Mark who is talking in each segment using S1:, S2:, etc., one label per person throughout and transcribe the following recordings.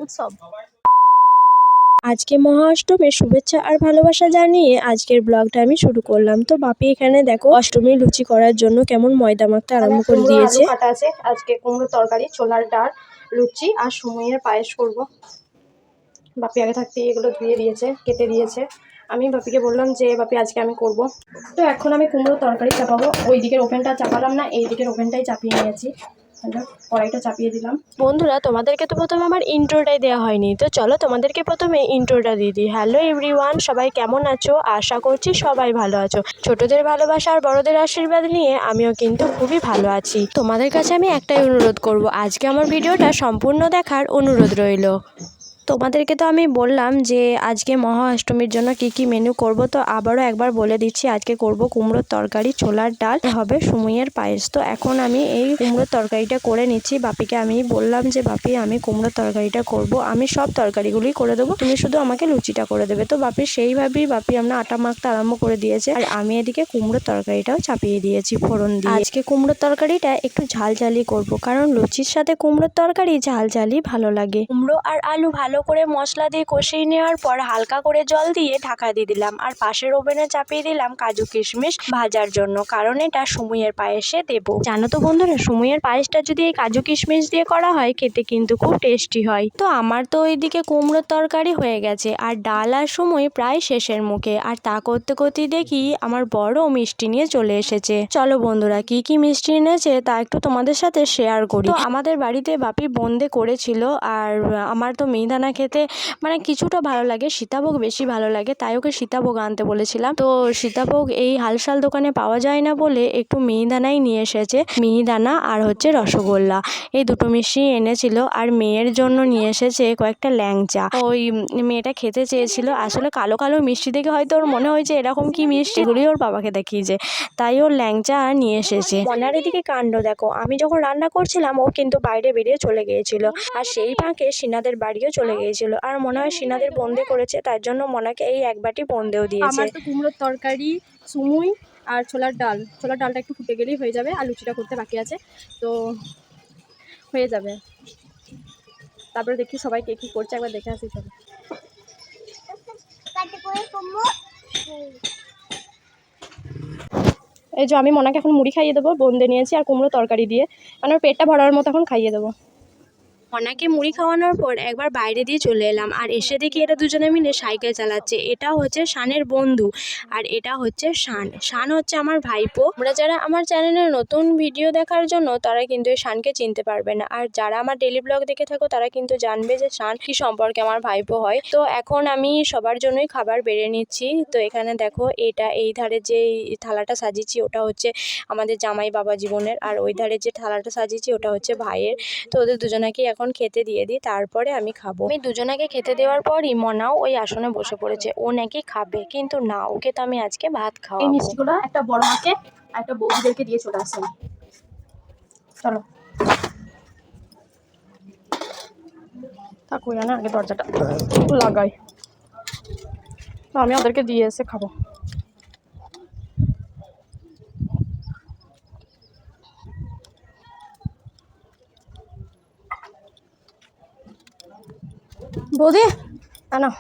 S1: উৎসব। আজকে মহা অষ্টমীর শুভেচ্ছা আর ভালোবাসা জানিয়ে আজকের ব্লগটা আমি শুরু করলাম। তো বাপি এখানে দেখো অষ্টমীর লুচি করার জন্য কেমন ময়দা মাখতে আরম্ভ করে দিয়েছে।
S2: আলু কাটা আছে, আজকে কুমড়ো তরকারি, ছোলার ডাল, লুচি আর সময়ের পায়েস করব। বাপি আগে থাকতে এগুলো ধুয়ে দিয়েছে, কেটে দিয়েছে। আমি বাপিকে বললাম যে বাপি আজকে আমি করব। তো এখন আমি কুমড়ো তরকারি চাপাবো। ওই দিকের ওভেনটা চাপালাম না, এই দিকের ওভেনটাই চাপিয়ে নিয়েছি। কড়াইটা চাপিয়ে দিলাম।
S1: বন্ধুরা, তোমাদেরকে তো প্রথমে আমার ইন্ট্রোটাই দেওয়া হয়নি, তো চলো তোমাদেরকে প্রথমে ইন্ট্রোটা দিয়ে দিই। হ্যালো এভরিওয়ান, সবাই কেমন আছো? আশা করছি সবাই ভালো আছো। ছোটদের ভালোবাসা আর বড়দের আশীর্বাদ নিয়ে আমিও কিন্তু খুবই ভালো আছি। তোমাদের কাছে আমি একটাই অনুরোধ করব, আজকে আমার ভিডিওটা সম্পূর্ণ দেখার অনুরোধ রইল। তোমাদেরকে তো আমি বললাম যে আজকে মহা অষ্টমীর জন্য কি কি মেনু করব, তো আবারও একবার বলে দিচ্ছি। আজকে করব কুমড়োর তরকারি, ছোলার ডাল, হবে সময়ের পায়েস। তো এখন আমি এই কুমড়োর তরকারিটা করে নিচ্ছি। বাপিকে আমি বললাম যে বাপি আমি কুমড়োর তরকারিটা করব, আমি সব তরকারিগুলোই করে দেবো, তুমি শুধু আমাকে লুচিটা করে দেবে। তো বাপি সেইভাবেই আমরা আটা মাখতে আরম্ভ করে দিয়েছে, আর আমি এদিকে কুমড়োর তরকারিটাও চাপিয়ে দিয়েছি ফোড়ন দিয়ে। আজকে কুমড়োর তরকারিটা একটু ঝালঝালি করব, কারণ লুচির সাথে কুমড়োর তরকারি ঝালঝালি ভালো লাগে। কুমড়ো আর আলু ভালো করে মশলা দিয়ে কষিয়ে নেওয়ার পর হালকা করে জল দিয়ে ঢাকা দিয়ে দিলাম, আর পাশের ওভেনে চাপিয়ে দিলাম কাজু কিশমিশ ভাজার জন্য, কারণ এটা সময়ের পায়েসে দেবো। জানো তো বন্ধুরা, সময়ের পায়েসটা যদি এই কাজু কিশমিশ দিয়ে করা হয় খেতে কিন্তু খুব টেস্টি হয়। তো আমার তো ওইদিকে কুমড়োর তরকারি হয়ে গেছে, আর ডাল আর সময় প্রায় শেষের মুখে, আর তা করতে করতে দেখি আমার বড় মিষ্টি নিয়ে চলে এসেছে। চলো বন্ধুরা, কি কি মিষ্টি এনেছে তা একটু তোমাদের সাথে শেয়ার করি। তো আমাদের বাড়িতে বাপি বোঁদে করেছিল, আর আমার তো মিহিদানা খেতে মানে কিছুটা ভালো লাগে, সীতাভোগ বেশি ভালো লাগে, তাই ওকে সীতাভোগ আনতে বলেছিলাম। তো সীতাভোগ এই হালসাল দোকানে পাওয়া যায় না বলে একটু মিহিদানাই নিয়ে এসেছে, মিহিদানা আর হচ্ছে রসগোল্লা, এই দুটো মিষ্টি এনেছিল। আর মেয়ের জন্য নিয়ে এসেছে কয়েকটা ল্যাংচা। ওই মেয়েটা খেতে চেয়েছিল, আসলে কালো কালো মিষ্টি দেখে হয়তো ওর মনে হয়েছে এরকম কি মিষ্টি, এগুলি ওর বাবাকে দেখিয়েছে, তাই ওর ল্যাংচা নিয়ে এসেছে। মনার এদিকে কাণ্ড দেখো, আমি যখন রান্না করছিলাম ও কিন্তু বাইরে বেরিয়ে চলে গিয়েছিল, আর সেই ফাঁকে সিনাদের বাড়িও চলে গিয়েছিল, আর মনে হয় সিনাদের বোঁদে করেছে, তার জন্য মনাকে এই এক বাটি বোঁদেও দিয়েছে।
S2: আমার তো কুমড়োর তরকারি, সুমুই আর ছোলার ডালটা একটু ফুটে গেলেই হয়ে যাবে, আর লুচিটা করতে বাকি আছে, তো হয়ে যাবে। তারপরে দেখি সবাই কে কী করছে, একবার দেখে আসি সবাই। এই যে আমি মনাকে এখন মুড়ি খাইয়ে দেবো, বোঁদে নিয়েছি আর কুমড়ো তরকারি দিয়ে, মানে ওর পেটটা ভরার মতো এখন খাইয়ে দেবো।
S1: মনাকে মুড়ি খাওয়ানোর পর একবার বাইরে দিয়ে চলে এলাম, আর এসে দেখি এরা দুজনে মিলে সাইকেল চালাচ্ছে। এটা হচ্ছে শানের বন্ধু, আর এটা হচ্ছে শান হচ্ছে আমার ভাইপো। তোমরা যারা আমার চ্যানেলের নতুন ভিডিও দেখার জন্য তারা কিন্তু এই শানকে চিনতে পারবে না, আর যারা আমার ডেলি ব্লগ দেখে থাকো তারা কিন্তু জানবে যে শান কি সম্পর্কে আমার ভাইপো হয়। তো এখন আমি সবার জন্যই খাবার বেড়ে নিচ্ছি। তো এখানে দেখো, এটা এই ধারে যে থালাটা সাজিয়েছি ওটা হচ্ছে আমাদের জামাই বাবা জীবনের, আর ওই ধারে যে থালাটা সাজিয়েছি ওটা হচ্ছে ভাইয়ের। তো ওদের দুজনাকে এখন খেতে দিয়ে দিই, তারপরে আমি খাবো। আমি দুজনাকে খেতে দেওয়ার পরই মনাও ওই আসনে বসে পড়েছে, ও নাকি খাবে, কিন্তু না, ওকে তো আমি আজকে ভাত খাওয়াবো।
S2: এই মিষ্টিগুলো একটা বড় মাকে আর একটা বৌদিদেরকে দিয়ে চলে আসেন। চলো থাকো না, আগে দরজাটা লাগাই। তো আমি ওদেরকে দিয়ে এসে খাবো। বৌদি না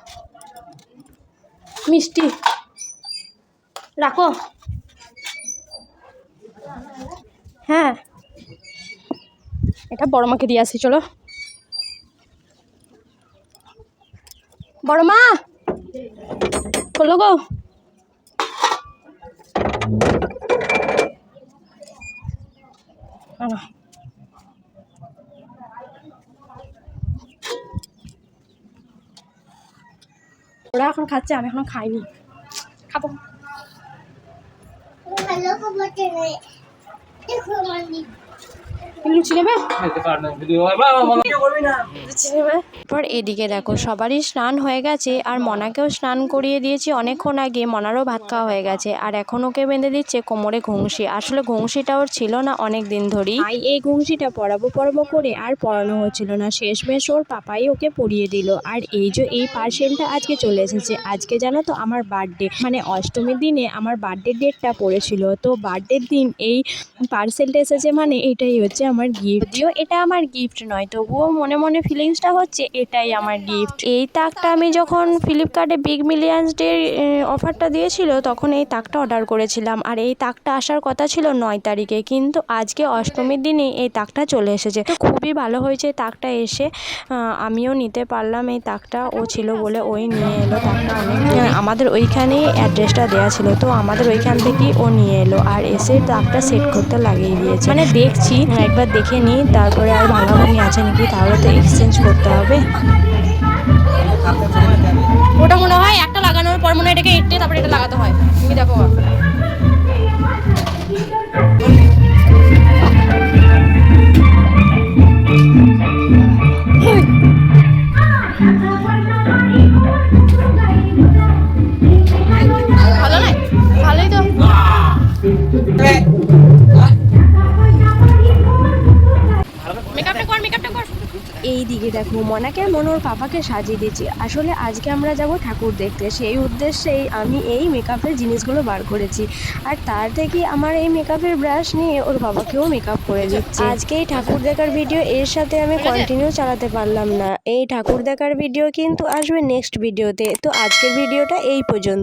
S2: মিষ্টি রাখো। হ্যাঁ, এটা বড় মাকে দিয়ে আসি, চলো। বড় মা খোলো গো। ওরা এখন খাচ্ছে, আমি এখনো খাইনি, খাবো। লুচি নেবে?
S1: পর এদিকে দেখো সবারই স্নান হয়ে গেছে, আর মনাকেও স্নান করিয়ে দিয়েছি অনেকক্ষণ আগে, মনারও ভাত খাওয়া হয়ে গেছে, আর এখন ওকে বেঁধে দিচ্ছে কোমরে ঘুংসি। আসলে ঘুংসিটা ওর ছিল না অনেক দিন ধরেই, তাই এই ঘুংসিটা পরাবো করে আর পরানো হচ্ছিল না, শেষমেশ ওর পাপাই ওকে পরিয়ে দিল। আর এই যে এই পার্সেলটা আজকে চলে এসেছে, আজকে জানো তো আমার বার্থডে, মানে অষ্টমীর দিনে আমার বার্থডে ডেটটা পড়েছিল, তো বার্থডের দিন এই পার্সেলটা এসেছে, মানে এটাই হচ্ছে আমার গিফট। যদিও এটা আমার গিফট নয়, তবুও মনে মনে ফিলিংসটা হচ্ছে এটাই আমার গিফট। এই তাকটা আমি যখন ফ্লিপকার্টে বিগ মিলিয়ন্স ডে অফারটা দিয়েছিল তখন এই তাকটা অর্ডার করেছিলাম। আর এই তাকটা আসার কথা ছিল 9 তারিখে, কিন্তু আজকে অষ্টমীর দিনে এই তাকটা চলে এসেছে। তো খুবই ভালো হয়েছে তাকটা এসে, আমিও নিতে পারলাম এই তাকটা। ও ছিল বলে ওই নিয়ে এলো তাকটা। অনেক আমাদের ওইখানেই অ্যাড্রেসটা দেওয়া ছিল, তো আমাদের ওইখান থেকেই ও নিয়ে এলো আর এসে তাকটা সেট করতে লাগিয়ে দিয়েছে। মানে দেখছি একবার দেখে নিই, তারপরে আর ভাঙাভাঙি আছে নাকি, তাহলে তো এক্সচেঞ্জ করতে হবে।
S2: ওটা মনে হয় একটা লাগানোর পর মনে হয় এটাকে এঁটে তারপরে এটা লাগাতে হয়। তুমি দেখো ভালো নয়, ভালোই তো। মেকআপটা কর, মেকআপটা কর।
S1: এই দিকে দেখো মনাকে আর মনোর পাপাকে সাজিয়ে দিচ্ছি। আসলে আজকে আমরা যাব ঠাকুর দেখতে, সেই উদ্দেশ্যেই আমি এই মেকআপের জিনিসগুলো বার করেছি। আর তার থেকে আমার এই মেকআপের ব্রাশ নিয়ে ওর বাবাকেও মেকআপ করে দিচ্ছি। আজকে এই ঠাকুর দেখার ভিডিও এর সাথে আমি কন্টিনিউ চালাতে পারলাম না। এই ঠাকুর দেখার ভিডিও কিন্তু আসবে নেক্সট ভিডিওতে। তো আজকের ভিডিওটা এই পর্যন্ত।